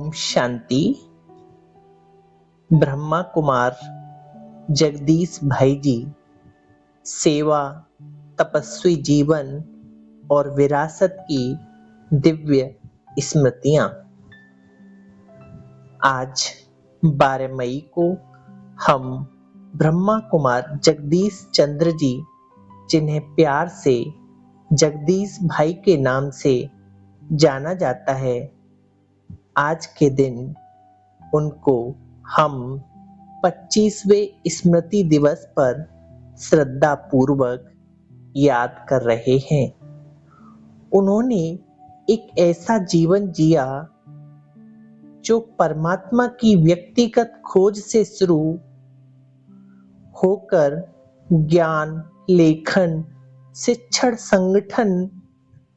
ओम शांति। ब्रह्मा कुमार जगदीश भाई जी, सेवा, तपस्वी जीवन और विरासत की दिव्य स्मृतियां। आज 12 मई को हम ब्रह्मा कुमार जगदीश चंद्र जी, जिन्हें प्यार से जगदीश भाई के नाम से जाना जाता है, आज के दिन उनको हम 25वें स्मृति दिवस पर श्रद्धा पूर्वक याद कर रहे हैं। उन्होंने एक ऐसा जीवन जिया जो परमात्मा की व्यक्तिगत खोज से शुरू होकर ज्ञान, लेखन, शिक्षण, संगठन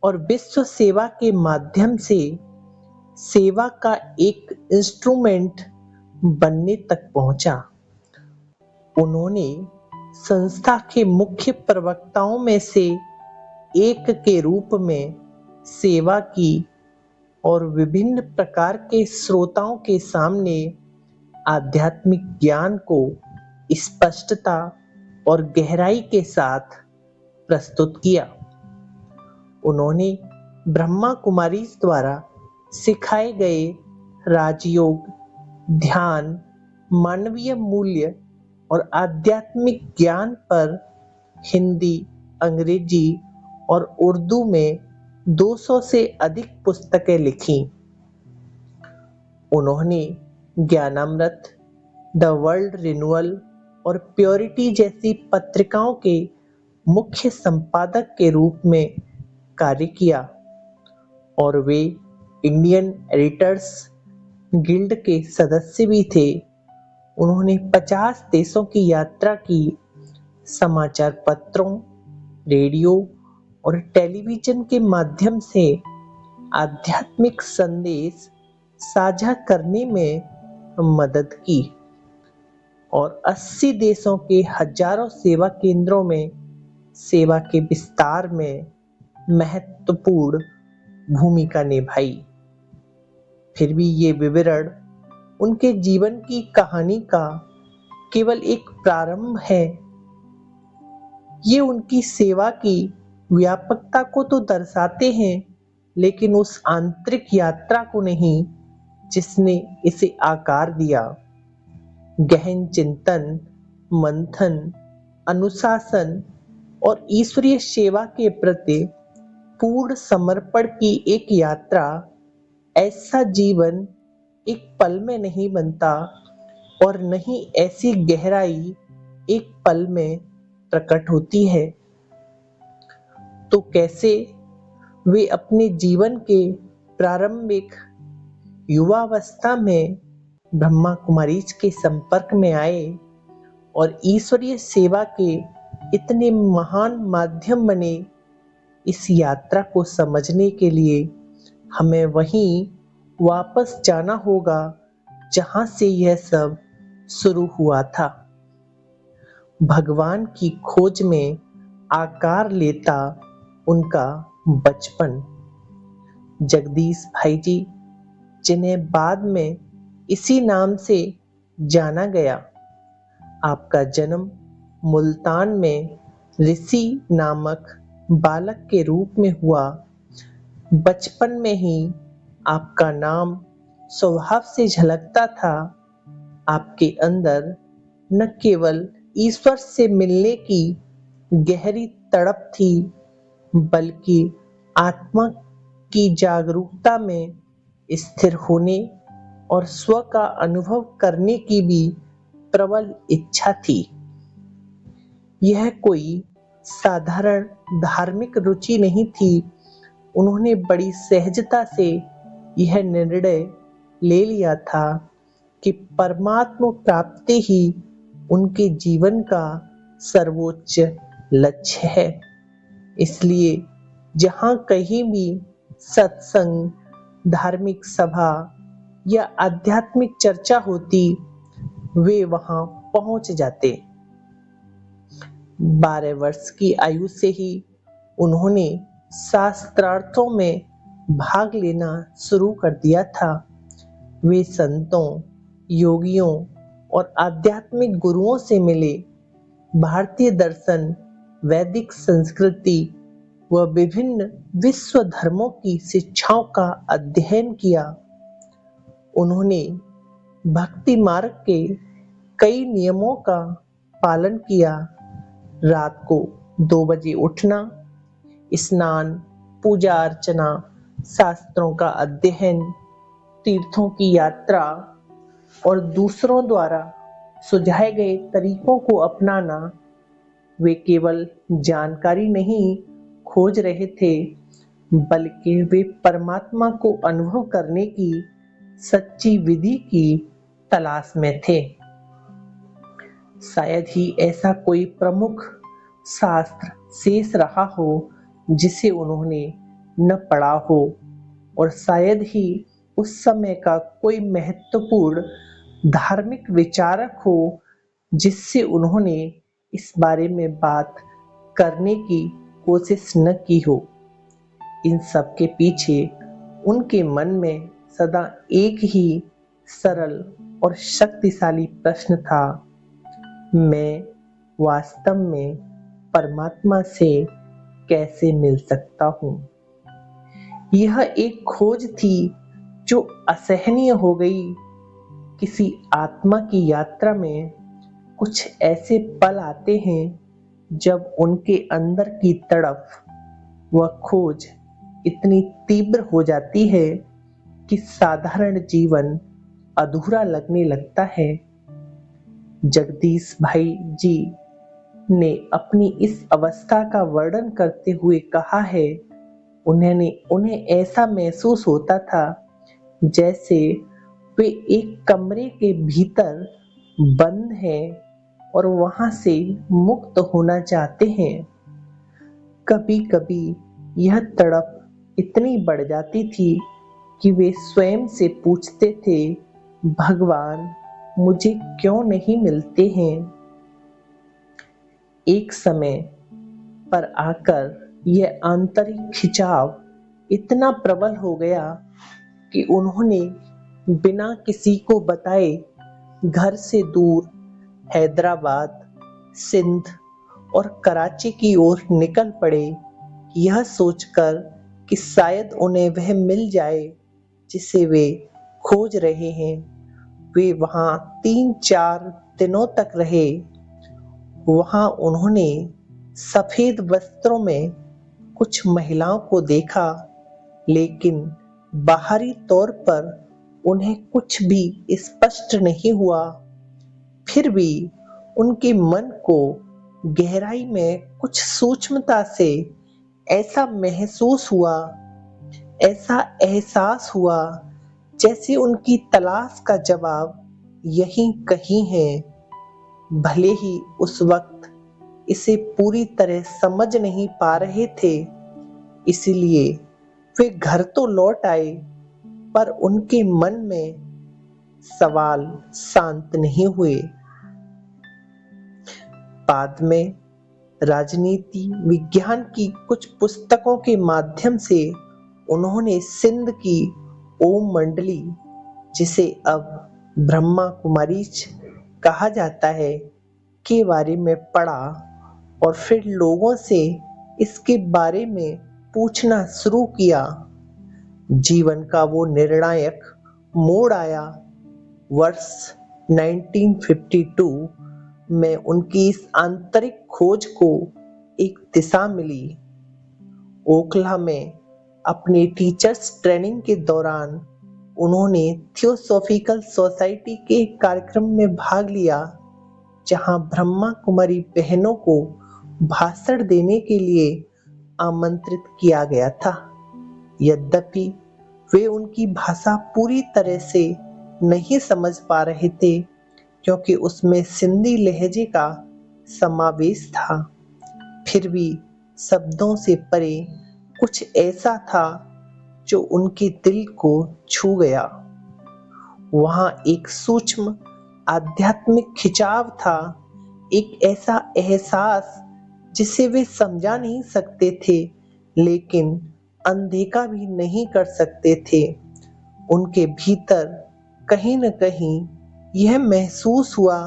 और विश्व सेवा के माध्यम से सेवा का एक इंस्ट्रूमेंट बनने तक पहुंचा। उन्होंने संस्था के मुख्य प्रवक्ताओं में से एक के रूप में सेवा की और विभिन्न प्रकार के श्रोताओं के सामने आध्यात्मिक ज्ञान को स्पष्टता और गहराई के साथ प्रस्तुत किया। उन्होंने ब्रह्मा कुमारी द्वारा सिखाए गए राजयोग, ध्यान, मानवीय मूल्य और आध्यात्मिक ज्ञान पर हिंदी, अंग्रेजी और उर्दू में 200 से अधिक पुस्तकें लिखी। उन्होंने ज्ञानामृत, द वर्ल्ड रिन्यूअल और प्योरिटी जैसी पत्रिकाओं के मुख्य संपादक के रूप में कार्य किया और वे इंडियन एडिटर्स गिल्ड के सदस्य भी थे। उन्होंने 50 देशों की यात्रा की, समाचार पत्रों, रेडियो और टेलीविजन के माध्यम से आध्यात्मिक संदेश साझा करने में मदद की और 80 देशों के हजारों सेवा केंद्रों में सेवा के विस्तार में महत्वपूर्ण भूमिका निभाई। फिर भी ये विवरण उनके जीवन की कहानी का केवल एक प्रारंभ है। ये उनकी सेवा की व्यापकता को तो दर्शाते हैं, लेकिन उस आंतरिक यात्रा को नहीं जिसने इसे आकार दिया। गहन चिंतन, मंथन, अनुशासन और ईश्वरीय सेवा के प्रति पूर्ण समर्पण की एक यात्रा। ऐसा जीवन एक पल में नहीं बनता और नहीं ऐसी गहराई एक पल में प्रकट होती है। तो कैसे वे अपने जीवन के प्रारंभिक युवावस्था में ब्रह्मा कुमारी के संपर्क में आए और ईश्वरीय सेवा के इतने महान माध्यम बने। इस यात्रा को समझने के लिए हमें वहीं वापस जाना होगा जहां से यह सब शुरू हुआ था। भगवान की खोज में आकार लेता उनका बचपन। जगदीश भाई जी, जिन्हें बाद में इसी नाम से जाना गया, आपका जन्म मुल्तान में ऋषि नामक बालक के रूप में हुआ। बचपन में ही आपका नाम स्वभाव से झलकता था। आपके अंदर न केवल ईश्वर से मिलने की गहरी तड़प थी, बल्कि आत्मा की जागरूकता में स्थिर होने और स्व का अनुभव करने की भी प्रबल इच्छा थी। यह कोई साधारण धार्मिक रुचि नहीं थी। उन्होंने बड़ी सहजता से यह निर्णय ले लिया था कि परमात्मा प्राप्ति ही उनके जीवन का सर्वोच्च लक्ष्य है। इसलिए जहां कहीं भी सत्संग, धार्मिक सभा या आध्यात्मिक चर्चा होती, वे वहां पहुंच जाते। 12 वर्ष की आयु से ही उन्होंने शास्त्रार्थों में भाग लेना शुरू कर दिया था। वे संतों, योगियों और आध्यात्मिक गुरुओं से मिले, भारतीय दर्शन, वैदिक संस्कृति व विभिन्न विश्व धर्मों की शिक्षाओं का अध्ययन किया। उन्होंने भक्ति मार्ग के कई नियमों का पालन किया। रात को 2 बजे उठना, स्नान, पूजा अर्चना, शास्त्रों का अध्ययन, तीर्थों की यात्रा और दूसरों द्वारा सुझाए गए तरीकों को अपनाना। वे केवल जानकारी नहीं खोज रहे थे, बल्कि वे परमात्मा को अनुभव करने की सच्ची विधि की तलाश में थे। शायद ही ऐसा कोई प्रमुख शास्त्र शेष रहा हो जिसे उन्होंने न पढ़ा हो, और शायद ही उस समय का कोई महत्वपूर्ण धार्मिक विचारक हो जिससे उन्होंने इस बारे में बात करने की कोशिश न की हो। इन सब के पीछे उनके मन में सदा एक ही सरल और शक्तिशाली प्रश्न था, मैं वास्तव में परमात्मा से कैसे मिल सकता हूँ। यह एक खोज थी जो असहनीय हो गई। किसी आत्मा की यात्रा में कुछ ऐसे पल आते हैं जब उनके अंदर की तड़प व खोज इतनी तीव्र हो जाती है कि साधारण जीवन अधूरा लगने लगता है। जगदीश भाई जी ने अपनी इस अवस्था का वर्णन करते हुए कहा है, उन्हें ऐसा महसूस होता था जैसे वे एक कमरे के भीतर बंद हैं और वहां से मुक्त होना चाहते हैं। कभी कभी यह तड़प इतनी बढ़ जाती थी कि वे स्वयं से पूछते थे, भगवान मुझे क्यों नहीं मिलते हैं। एक समय पर आकर यह आंतरिक खिंचाव इतना प्रबल हो गया कि उन्होंने बिना किसी को बताए घर से दूर हैदराबाद, सिंध और कराची की ओर निकल पड़े, यह सोचकर कि शायद उन्हें वह मिल जाए जिसे वे खोज रहे हैं। वे वहां 3-4 दिनों तक रहे। वहां उन्होंने सफेद वस्त्रों में कुछ महिलाओं को देखा, लेकिन बाहरी तौर पर उन्हें कुछ भी स्पष्ट नहीं हुआ। फिर भी उनके मन को गहराई में कुछ सूक्ष्मता से ऐसा महसूस हुआ, ऐसा एहसास हुआ जैसे उनकी तलाश का जवाब यहीं कहीं है। भले ही उस वक्त इसे पूरी तरह समझ नहीं पा रहे थे, इसलिए वे घर तो लौट आए, पर उनके मन में सवाल शांत नहीं हुए। बाद में राजनीति विज्ञान की कुछ पुस्तकों के माध्यम से उन्होंने सिंध की ओम मंडली, जिसे अब ब्रह्मा कुमारीज कहा जाता है, के बारे में पढ़ा और फिर लोगों से इसके बारे में पूछना शुरू किया। जीवन का वो निर्णायक मोड़ आया। वर्ष 1952 में उनकी इस आंतरिक खोज को एक दिशा मिली। ओखला में अपने टीचर्स ट्रेनिंग के दौरान उन्होंने थियोसॉफिकल सोसाइटी के कार्यक्रम में भाग लिया, जहां ब्रह्मा कुमारी बहनों को भाषण देने के लिए आमंत्रित किया गया था। यद्यपि वे उनकी भाषा पूरी तरह से नहीं समझ पा रहे थे, क्योंकि उसमें सिंधी लहजे का समावेश था, फिर भी शब्दों से परे कुछ ऐसा था जो उनके दिल को छू गया। वहां एक सूक्ष्म आध्यात्मिक खिंचाव था, एक ऐसा एहसास जिसे वे समझा नहीं सकते थे, लेकिन अनदेखा भी नहीं कर सकते थे। उनके भीतर कहीं न कहीं यह महसूस हुआ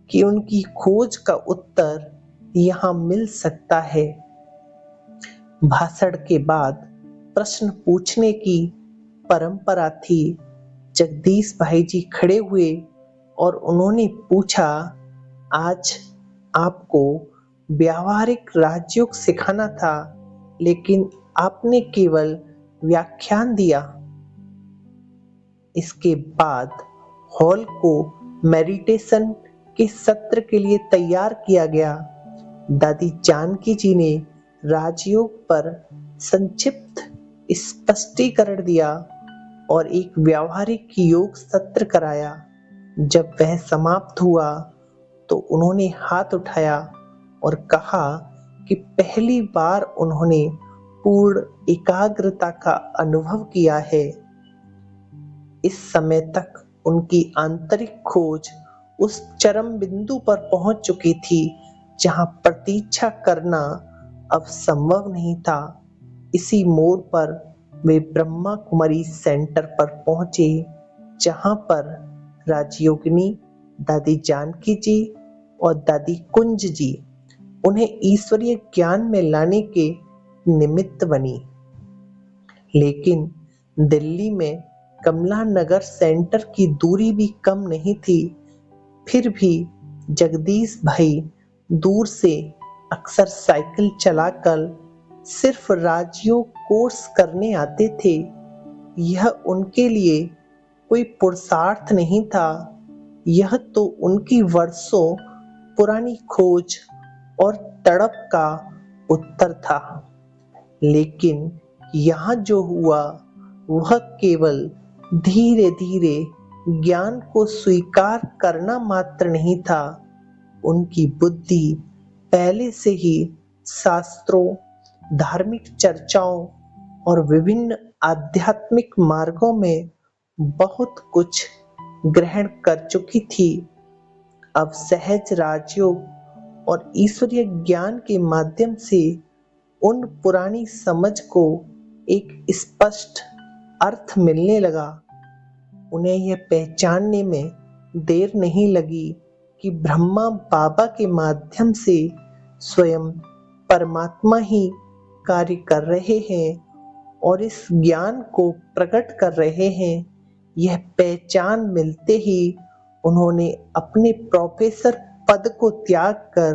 कि उनकी खोज का उत्तर यहाँ मिल सकता है। भाषण के बाद प्रश्न पूछने की परंपरा थी। जगदीश भाई जी खड़े हुए और उन्होंने पूछा, आज आपको व्यावहारिक राजयोग सिखाना था, लेकिन आपने केवल व्याख्यान दिया। इसके बाद हॉल को मेडिटेशन के सत्र के लिए तैयार किया गया। दादी जानकी जी ने राजयोग पर संक्षिप्त स्पष्टीकरण दिया और एक व्यावहारिक योग सत्र कराया। जब वह समाप्त हुआ तो उन्होंने हाथ उठाया और कहा कि पहली बार उन्होंने पूर्ण एकाग्रता का अनुभव किया है। इस समय तक उनकी आंतरिक खोज उस चरम बिंदु पर पहुंच चुकी थी जहां प्रतीक्षा करना अब संभव नहीं था। इसी मोड़ पर वे ब्रह्मा कुमारी सेंटर पर पहुंचे, जहां पर राजयोगिनी दादी जानकी जी और दादी कुंज जी उन्हें ईश्वरीय ज्ञान में लाने के निमित्त बनी। लेकिन दिल्ली में कमला नगर सेंटर की दूरी भी कम नहीं थी। फिर भी जगदीश भाई दूर से अक्सर साइकिल चलाकर सिर्फ राजयोग कोर्स करने आते थे। यह उनके लिए कोई पुरुषार्थ नहीं था, यह तो उनकी वर्षों पुरानी खोज और तड़प का उत्तर था। लेकिन यहाँ जो हुआ वह केवल धीरे धीरे ज्ञान को स्वीकार करना मात्र नहीं था। उनकी बुद्धि पहले से ही शास्त्रों, धार्मिक चर्चाओं और विभिन्न आध्यात्मिक मार्गों में बहुत कुछ ग्रहण कर चुकी थी। अब सहज राजयोग और ईश्वरीय ज्ञान के माध्यम से उन पुरानी समझ को एक स्पष्ट अर्थ मिलने लगा। उन्हें यह पहचानने में देर नहीं लगी कि ब्रह्मा बाबा के माध्यम से स्वयं परमात्मा ही कार्य कर रहे हैं और इस ज्ञान को प्रकट कर रहे हैं। यह पहचान मिलते ही उन्होंने अपने प्रोफेसर पद को त्याग कर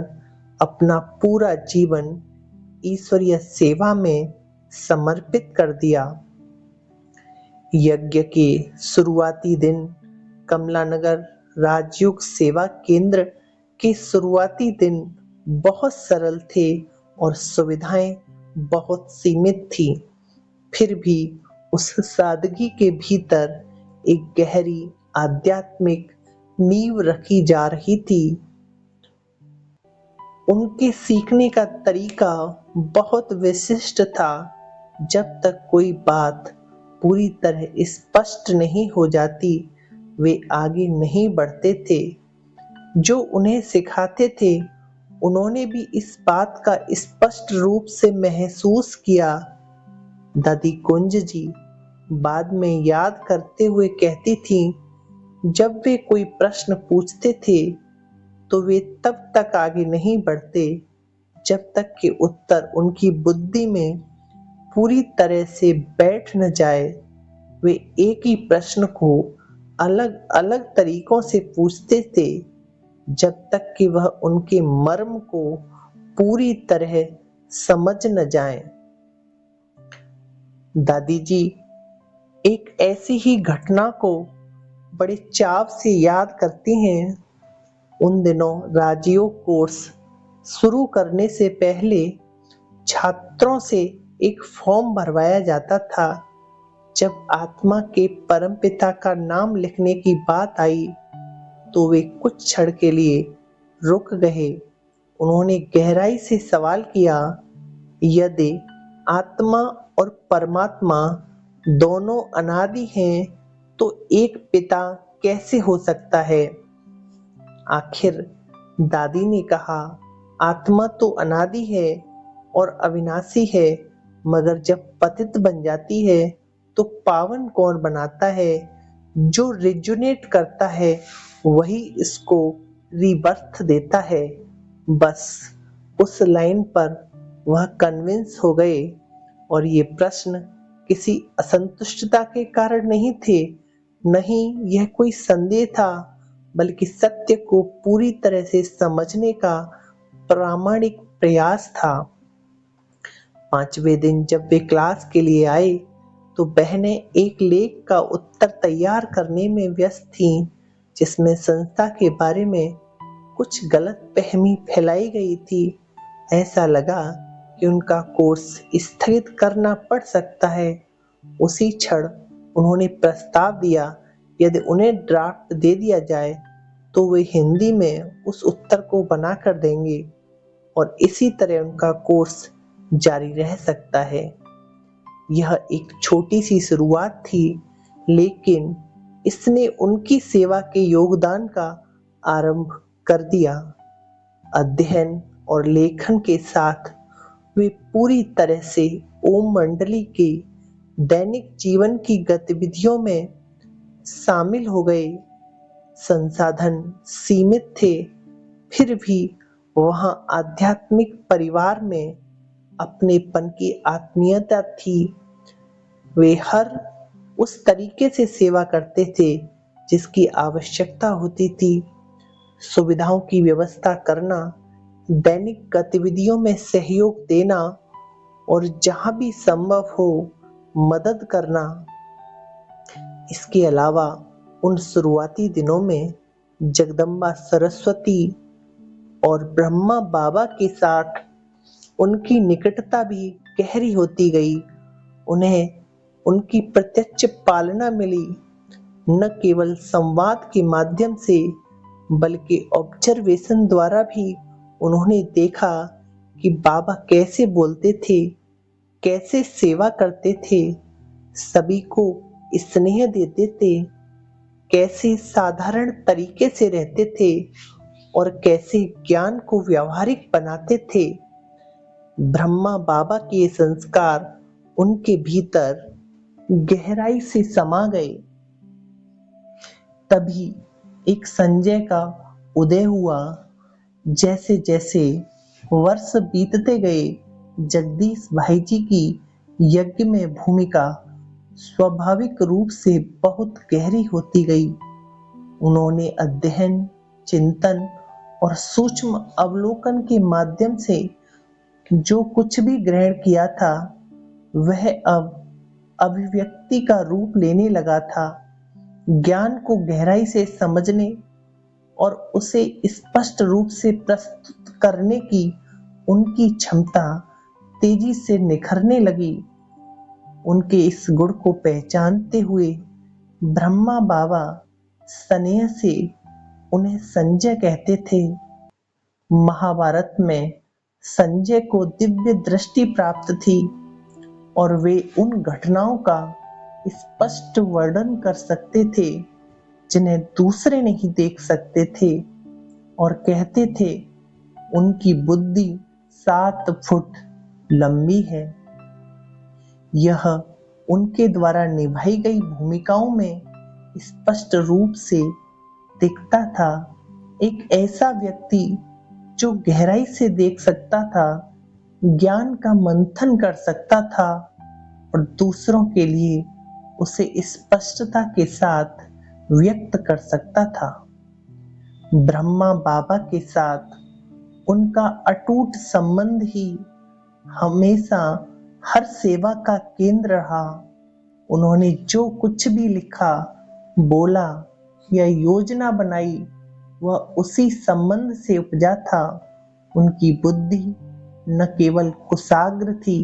अपना पूरा जीवन ईश्वरीय सेवा में समर्पित कर दिया। यज्ञ के शुरुआती दिन कमलानगर राजयोग सेवा केंद्र के शुरुआती दिन बहुत सरल थे और सुविधाएं बहुत सीमित थी। फिर भी उस सादगी के भीतर एक गहरी आध्यात्मिक नींव रखी जा रही थी। उनके सीखने का तरीका बहुत विशिष्ट था। जब तक कोई बात पूरी तरह स्पष्ट नहीं हो जाती, वे आगे नहीं बढ़ते थे। जो उन्हें सिखाते थे, उन्होंने भी इस बात का स्पष्ट रूप से महसूस किया। दादी कुंज जी बाद में याद करते हुए कहती थीं, जब वे कोई प्रश्न पूछते थे तो वे तब तक आगे नहीं बढ़ते जब तक कि उत्तर उनकी बुद्धि में पूरी तरह से बैठ न जाए। वे एक ही प्रश्न को अलग अलग तरीकों से पूछते थे जब तक कि वह उनके मर्म को पूरी तरह समझ न जाए। दादी जी एक ऐसी ही घटना को बड़े चाव से याद करती हैं। उन दिनों राजयोग कोर्स शुरू करने से पहले छात्रों से एक फॉर्म भरवाया जाता था। जब आत्मा के परमपिता का नाम लिखने की बात आई तो वे कुछ क्षण के लिए रुक गए। उन्होंने गहराई से सवाल किया, यदि आत्मा और परमात्मा दोनों अनादि हैं तो एक पिता कैसे हो सकता है? आखिर दादी ने कहा, आत्मा तो अनादि है और अविनाशी है, मगर जब पतित बन जाती है तो पावन कौन बनाता है? जो रिजोनेट करता है वही इसको रीबर्थ देता है। बस उस लाइन पर वह कन्विंस हो गए और ये प्रश्न किसी असंतुष्टता के कारण नहीं थे, नहीं यह कोई संदेह था, बल्कि सत्य को पूरी तरह से समझने का प्रामाणिक प्रयास था। 5वें दिन जब वे क्लास के लिए आए तो बहनें एक लेख का उत्तर तैयार करने में व्यस्त थीं, जिसमें संस्था के बारे में कुछ गलतफहमी फैलाई गई थी। ऐसा लगा कि उनका कोर्स स्थगित करना पड़ सकता है। उसी क्षण उन्होंने प्रस्ताव दिया, यदि उन्हें ड्राफ्ट दे दिया जाए तो वे हिंदी में उस उत्तर को बनाकर देंगे और इसी तरह उनका कोर्स जारी रह सकता है। यह एक छोटी सी शुरुआत थी, लेकिन इसने उनकी सेवा के योगदान का आरंभ कर दिया। अध्ययन और लेखन के साथ वे पूरी तरह से ओम मंडली के दैनिक जीवन की गतिविधियों में शामिल हो गए। संसाधन सीमित थे, फिर भी वहां आध्यात्मिक परिवार में अपनेपन की आत्मीयता थी। वे हर उस तरीके से सेवा करते थे जिसकी आवश्यकता होती थी। सुविधाओं की व्यवस्था करना, दैनिक गतिविधियों में सहयोग देना और जहां भी संभव हो मदद करना। इसके अलावा उन शुरुआती दिनों में जगदम्बा सरस्वती और ब्रह्मा बाबा के साथ उनकी निकटता भी गहरी होती गई। उन्हें उनकी प्रत्यक्ष पालना मिली, न केवल संवाद के माध्यम से बल्कि ऑब्जर्वेशन द्वारा भी। उन्होंने देखा कि बाबा कैसे बोलते थे, कैसे सेवा करते थे, सभी को स्नेह देते थे, कैसे साधारण तरीके से रहते थे और कैसे ज्ञान को व्यावहारिक बनाते थे। ब्रह्मा बाबा के संस्कार उनके भीतर गहराई से समा गए। तभी एक संजय का उदय हुआ। जैसे जैसे वर्ष बीतते गए, जगदीश भाई जी की यज्ञ में भूमिका स्वाभाविक रूप से बहुत गहरी होती गई। उन्होंने अध्ययन, चिंतन और सूक्ष्म अवलोकन के माध्यम से जो कुछ भी ग्रहण किया था वह अब अभिव्यक्ति का रूप लेने लगा था। ज्ञान को गहराई से समझने और उसे स्पष्ट रूप से प्रस्तुत करने की उनकी क्षमता तेजी से निखरने लगी। उनके इस गुण को पहचानते हुए ब्रह्मा बाबा स्नेह से उन्हें संजय कहते थे। महाभारत में संजय को दिव्य दृष्टि प्राप्त थी और वे उन घटनाओं का स्पष्ट वर्णन कर सकते थे जिन्हें दूसरे नहीं देख सकते थे, और कहते थे उनकी बुद्धि 7 फुट लंबी है। यह उनके द्वारा निभाई गई भूमिकाओं में स्पष्ट रूप से दिखता था। एक ऐसा व्यक्ति जो गहराई से देख सकता था, ज्ञान का मंथन कर सकता था और दूसरों के लिए उसे स्पष्टता के साथ व्यक्त कर सकता था। ब्रह्मा बाबा के साथ उनका अटूट संबंध ही हमेशा हर सेवा का केंद्र रहा। उन्होंने जो कुछ भी लिखा, बोला या योजना बनाई वह उसी संबंध से उपजा था। उनकी बुद्धि न केवल कुशाग्र थी,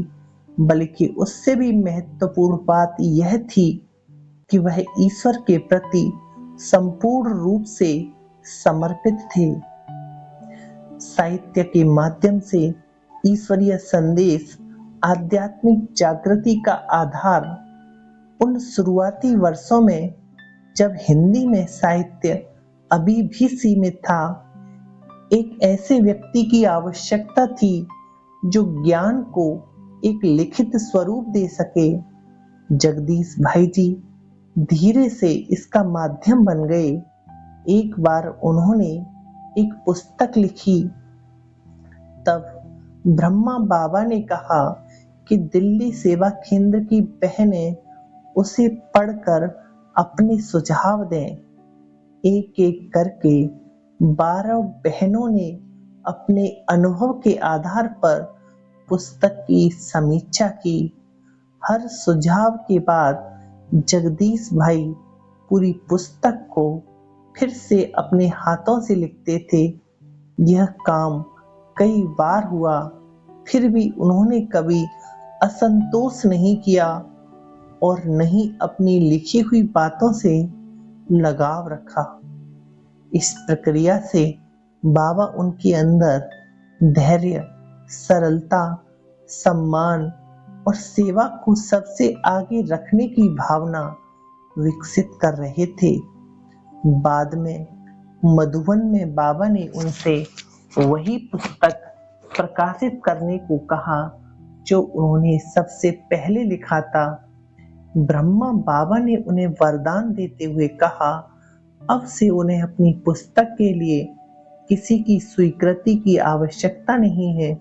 बल्कि उससे भी महत्वपूर्ण बात यह थी कि वह ईश्वर के प्रति संपूर्ण रूप से समर्पित थे। साहित्य के माध्यम से ईश्वरीय संदेश, आध्यात्मिक जागृति का आधार। उन शुरुआती वर्षों में जब हिंदी में साहित्य अभी भी सीमित था, एक ऐसे व्यक्ति की आवश्यकता थी जो ज्ञान को एक लिखित स्वरूप दे सके। जगदीश भाई जी धीरे से इसका माध्यम बन गए। एक बार उन्होंने एक पुस्तक लिखी, तब ब्रह्मा बाबा ने कहा कि दिल्ली सेवा केंद्र की बहनें उसे पढ़कर अपने सुझाव दें। एक एक करके 12 बहनों ने अपने अनुभव के आधार पर पुस्तक की समीक्षा की। हर सुझाव के बाद जगदीश भाई पूरी पुस्तक को फिर से अपने हाथों से लिखते थे। यह काम कई बार हुआ, फिर भी उन्होंने कभी असंतोष नहीं किया और न ही अपनी लिखी हुई बातों से लगाव रखा। इस प्रक्रिया से बाबा उनके अंदर धैर्य, सरलता, सम्मान और सेवा को सबसे आगे रखने की भावना विकसित कर रहे थे। बाद में मधुबन में बाबा ने उनसे वही पुस्तक प्रकाशित करने को कहा जो उन्होंने सबसे पहले लिखा था। ब्रह्मा बाबा ने उन्हें वरदान देते हुए कहा, अब से उन्हें अपनी पुस्तक के लिए किसी की स्वीकृति की आवश्यकता नहीं है।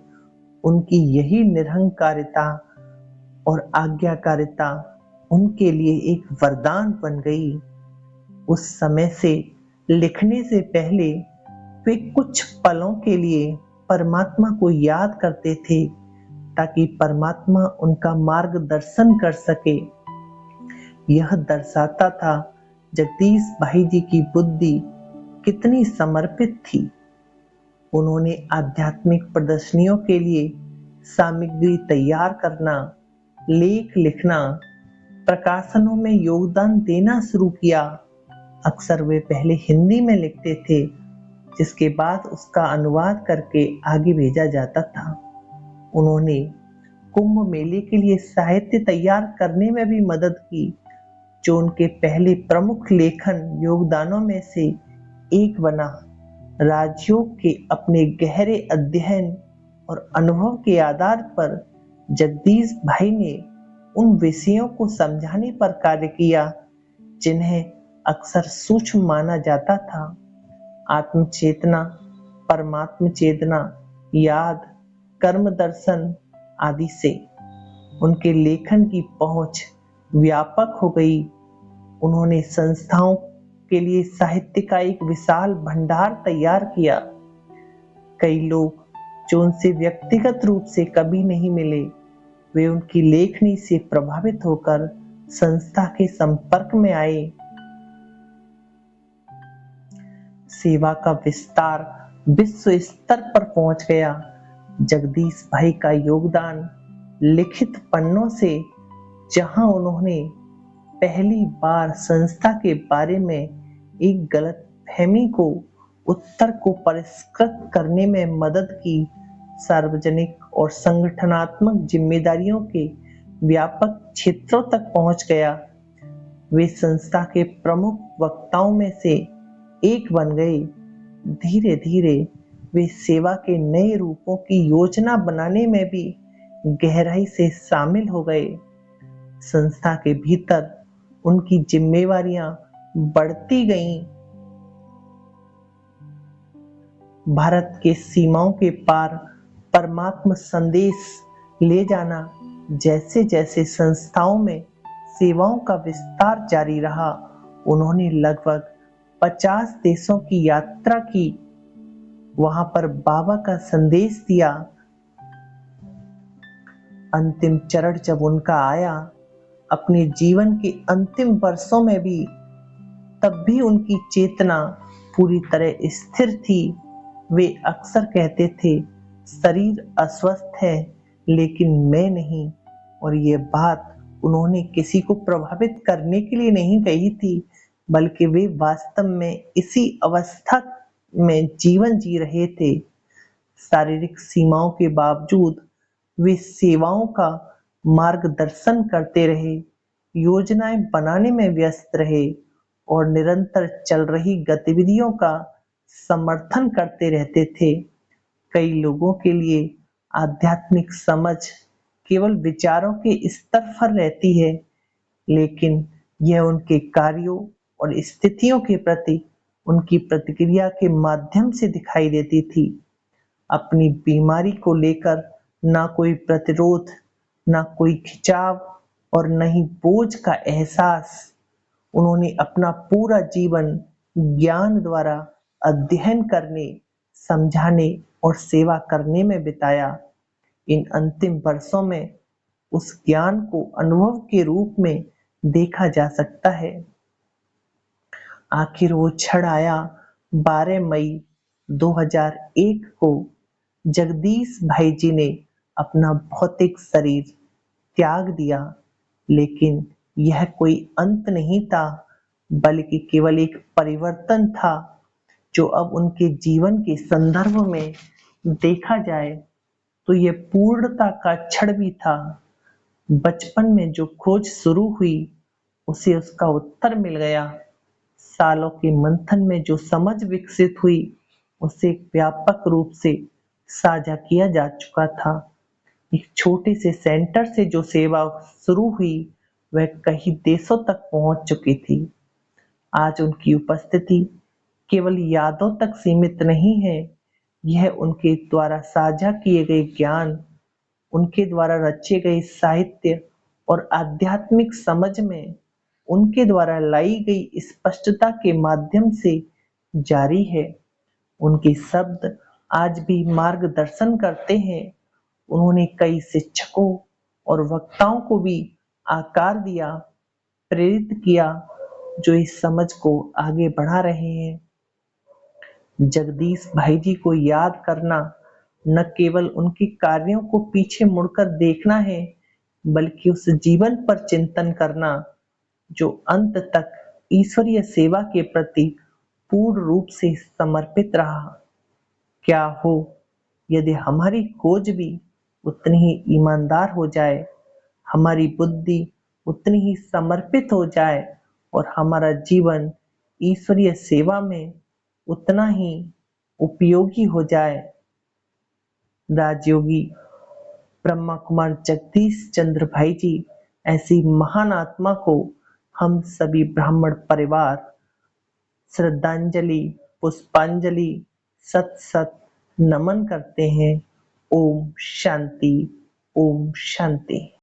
उनकी यही निरहंकारिता और आज्ञाकारिता उनके लिए एक वरदान बन गई। उस समय से लिखने से पहले वे कुछ पलों के लिए परमात्मा को याद करते थे, ताकि परमात्मा उनका मार्गदर्शन कर सके। यह दर्शाता था जगदीश भाई जी की बुद्धि कितनी समर्पित थी। उन्होंने आध्यात्मिक प्रदर्शनियों के लिए सामग्री तैयार करना, लेख लिखना, प्रकाशनों में योगदान देना शुरू किया। अक्सर वे पहले हिंदी में लिखते थे, जिसके बाद उसका अनुवाद करके आगे भेजा जाता था। उन्होंने कुंभ मेले के लिए साहित्य तैयार करने में भी मदद की, जो उनके पहले प्रमुख लेखन योगदानों में से एक बना। राजयोग के अपने गहरे अध्ययन और अनुभव के आधार पर जगदीश भाई ने उन विषयों को समझाने पर कार्य किया जिन्हें अक्सर सूक्ष्म माना जाता था। आत्म चेतना, परमात्म चेतना, याद, कर्म दर्शन आदि से उनके लेखन की पहुंच व्यापक हो गई। उन्होंने संस्थाओं के लिए साहित्य का एक विशाल भंडार तैयार किया। कई लोग जो उनसे व्यक्तिगत रूप से कभी नहीं मिले, वे उनकी लेखनी से प्रभावित होकर संस्था के संपर्क में आए। सेवा का विस्तार विश्व स्तर पर पहुंच गया। जगदीश भाई का योगदान लिखित पन्नों से, जहां उन्होंने पहली बार संस्था के बारे में एक गलतफहमी को उत्तर को परिष्कृत करने में मदद की, सार्वजनिक और संगठनात्मक जिम्मेदारियों के व्यापक क्षेत्रों तक पहुंच गया। वे संस्था के प्रमुख वक्ताओं में से एक बन गए। धीरे धीरे वे सेवा के नए रूपों की योजना बनाने में भी गहराई से शामिल हो गए। संस्था के भीतर उनकी जिम्मेवारियां बढ़ती गईं। भारत के सीमाओं के पार परमात्म संदेश ले जाना। जैसे जैसे संस्थाओं में सेवाओं का विस्तार जारी रहा, उन्होंने लगभग 50 देशों की यात्रा की, वहां पर बाबा का संदेश दिया। अंतिम चरण जब उनका आया, अपने जीवन के अंतिम वर्षों में भी, तब भी उनकी चेतना पूरी तरह स्थिर थी। वे अक्सर कहते थे, शरीर अस्वस्थ है लेकिन मैं नहीं। और ये बात उन्होंने किसी को प्रभावित करने के लिए नहीं कही थी, बल्कि वे वास्तव में इसी अवस्था में जीवन जी रहे थे। शारीरिक सीमाओं के बावजूद वे सेवाओं का मार्गदर्शन करते रहे, योजनाएं बनाने में व्यस्त रहे और निरंतर चल रही गतिविधियों का समर्थन करते रहते थे। कई लोगों के लिए आध्यात्मिक समझ केवल विचारों के स्तर पर रहती है, लेकिन यह उनके कार्यों और स्थितियों के प्रति उनकी प्रतिक्रिया के माध्यम से दिखाई देती थी। अपनी बीमारी को लेकर ना कोई प्रतिरोध, ना कोई खिंचाव और न ही बोझ का एहसास। उन्होंने अपना पूरा जीवन ज्ञान द्वारा अध्ययन करने, समझाने और सेवा करने में बिताया। इन अंतिम वर्षों में उस ज्ञान को अनुभव के रूप में देखा जा सकता है। आखिर वो क्षण आया 12 मई 2001 को। जगदीश भाई जी ने अपना भौतिक शरीर त्याग दिया, लेकिन यह कोई अंत नहीं था, बल्कि केवल एक परिवर्तन था जो अब उनके जीवन के संदर्भ में देखा जाए तो यह पूर्णता का क्षण भी था। बचपन में जो खोज शुरू हुई उसे उसका उत्तर मिल गया। सालों के मंथन में जो समझ विकसित हुई उसे व्यापक रूप से साझा किया जा चुका था। एक छोटे से सेंटर से जो सेवा शुरू हुई वह कई देशों तक पहुंच चुकी थी। आज उनकी उपस्थिति केवल यादों तक सीमित नहीं है, यह उनके द्वारा साझा किए गए ज्ञान, उनके द्वारा रचे गए साहित्य और आध्यात्मिक समझ में उनके द्वारा लाई गई स्पष्टता के माध्यम से जारी है। उनके शब्द आज भी मार्गदर्शन करते हैं। उन्होंने कई शिक्षकों और वक्ताओं को भी आकार दिया, प्रेरित किया, जो इस समझ को आगे बढ़ा रहे हैं। जगदीश भाई जी को याद करना न केवल उनके कार्यों को पीछे मुड़कर देखना है, बल्कि उस जीवन पर चिंतन करना जो अंत तक ईश्वरीय सेवा के प्रति पूर्ण रूप से समर्पित रहा। क्या हो यदि हमारी खोज भी उतनी ही ईमानदार हो जाए, हमारी बुद्धि उतनी ही समर्पित हो जाए और हमारा जीवन ईश्वरीय सेवा में उतना ही उपयोगी हो जाए। राजयोगी ब्रह्मा कुमार जगदीश चंद्र भाई जी ऐसी महान आत्मा को हम सभी ब्राह्मण परिवार श्रद्धांजलि, पुष्पांजलि, सत सत नमन करते हैं। ओम शांति, ओम शांति।